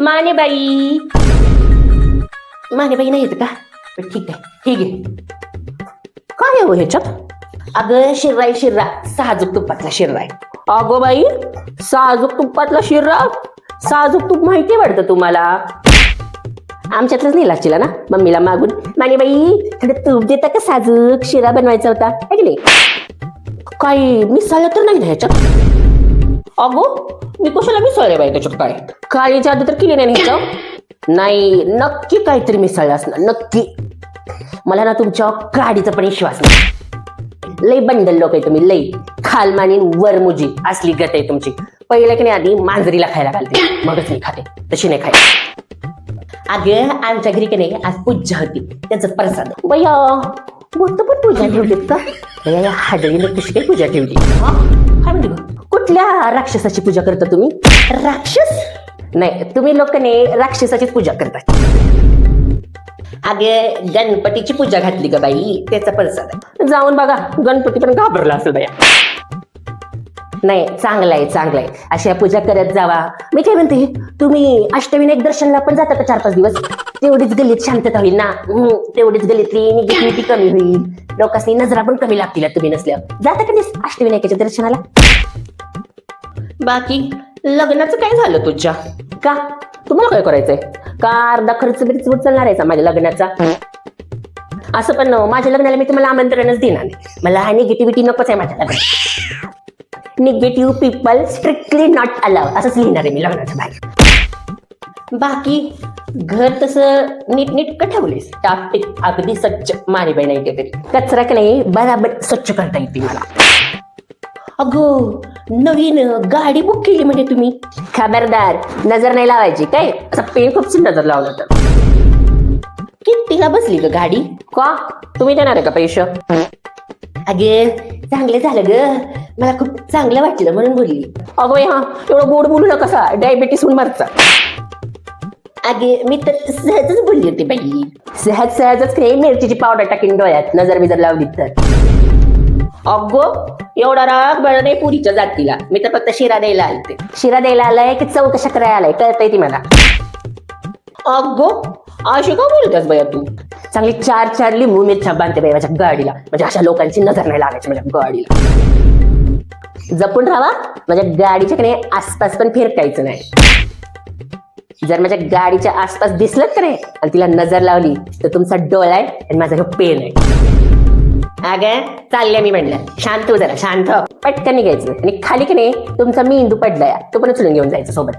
मानेबाई मानेबाई नाही येत का? ठीक आहे, ठीक आहे. काय आहे हो ह्याच्यात? अगं शिर्रा आहे, शिर्रा. साजूक तुपातला शिर्रा आहे. अगो बाई, साजूक तुपातला शिर्रा. साजूक तूप माहिती वाटतं तुम्हाला? आमच्यातलंच नाही लागशील ना मम्मीला मागून, मानेबाई थोडं तूप देता का, साजूक शिरा बनवायचा होता है की नाही? काही मिसळलं तर नाही ना ह्याच्यात? अगो मी कशाला मिसळले बाई त्याच्यात? काय काळी जादू तर केली नाही ह्याच्यावर? नाही, नक्की काहीतरी मिसळलं असणार, नक्की. मला ना तुमच्या गाडीचा पण विश्वास नाही. लई बंडल लोक आहे तुम्ही, लई खालमानी वरमुजी असली गत आहे तुमची. पहिलं की नाही आधी मांजरीला खायला घालते, मगच मी खाते, तशी नाही खाय. अगं आमच्या घरी की नाही आज पूजा होती, त्याचं प्रसाद. बया मोठं पण पूजा ठेवलीत का? बया हाडळीनं कशी काही पूजा ठेवली? काय म्हणते गं? कुठल्या राक्षसाची पूजा करता तुम्ही? राक्षस नाही, तुम्ही लोकांनी राक्षसाचीच पूजा करता. अगे गणपतीची पूजा घातली ग बाई, त्याचा प्रसाद. जाऊन बघा, गणपती पण घाबरला असेल बाया. नाही, चांगलं आहे, चांगलं आहे. अशा पूजा करत जावा. मी काय म्हणते, तुम्ही अष्टविनायक दर्शनला पण जाता का 4-5 दिवस? तेवढीच गल्लीत शांतता होईल ना, तेवढीच गल्लीतली निगेटिव्हिटी कमी होईल, लोकांनी नजरा पण कमी लागतील तुम्ही नसल्यावर. जाता का नाही अष्टविनायकाच्या दर्शनाला? बाकी लग्नाचं काय झालं तुझ्या? का तुम्हाला काय करायचंय? का अर्धा खर्च बिर्च उचलणार आहे माझ्या लग्नाचा? असं पण माझ्या लग्नाला मी तुम्हाला आमंत्रणच देणार नाही. मला निगेटिव्हिटी नकोच आहे माझ्या लग्नात. Negative people strictly not allow असंच लिहिणार आहे मी लग्नाच्या बाहेर. बाकी घर तसं नीटनेटकं ठेवलेस, टापटीक अगदी स्वच्छ. मानेबाई नाही तरी कचरा की नाही बराबर स्वच्छ करता येते मला. अगं नवीन गाडी बुक केली म्हणजे तुम्ही? खबरदार, नजर नाही लावायची काय, असं पेन खूप नजर लावलं तर. कितीला बसली ग गाडी? का तुम्ही देणार आहे का पैसे? अगे चांगले झालं ग, मला खूप चांगलं वाटलं म्हणून बोलली. अगं हा एवढं गोड बोलू नका, कसा डायबिटीस होऊन मरचा. अगे मी तर सहजच बोलली होती बाई, सहजच काही मिरचीची पावडर टाकीन डोळ्यात नजर बिजर लावली तर. अगं एवढा राग बळ नाही पुरीच्या जातीला, मी तर फक्त शिरा द्यायला आलते. शिरा द्यायला आलाय की चौकशा करायला आलाय कळतंय ती मला. अगं अशी का बोलतेस बाया तू? चांगली 4 लिंबू मिरच्या बांधते बाई माझ्या गाडीला, म्हणजे अशा लोकांची नजर नाही लागायची माझ्या गाडीला. जपून राहा, माझ्या गाडीच्या कडे आसपास पण फिरकायचं नाही. जर माझ्या गाडीच्या आसपास दिसलं का नाही आणि तिला नजर लावली तर तुमचा डोळा आहे आणि माझा पेन आहे. अगं चालल्या मी म्हणलं, शांत हो जरा, शांत. पटकन निघायचं आणि खाली की नाही तुमचा मेंदू पडलाय, तो पण उचलून घेऊन जायचं सोबत.